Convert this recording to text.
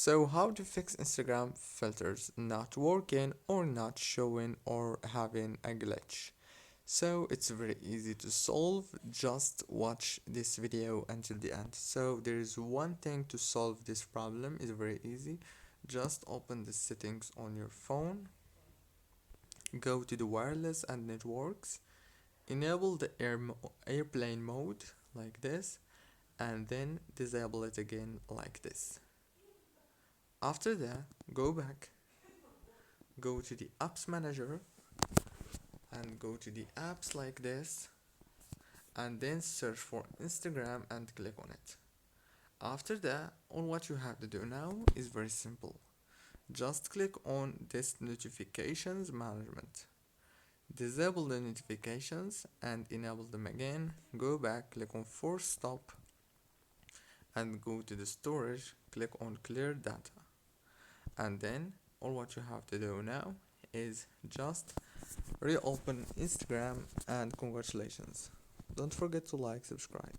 So how to fix Instagram filters not working or not showing or having a glitch? So it's very easy to solve, just watch this video until the end. So there is one thing to solve this problem, it's very easy. Just open the settings on your phone, go to the wireless and networks, enable the airplane mode like this, and then disable it again like this. After that, go back, go to the apps manager and go to the apps like this, and then search for Instagram and click on it. After that, all what you have to do now is very simple. Just click on this notifications management. Disable the notifications and enable them again. Go back, click on force stop and go to the storage, click on clear data. And then all what you have to do now is just reopen Instagram, and congratulations. Don't forget to like, subscribe.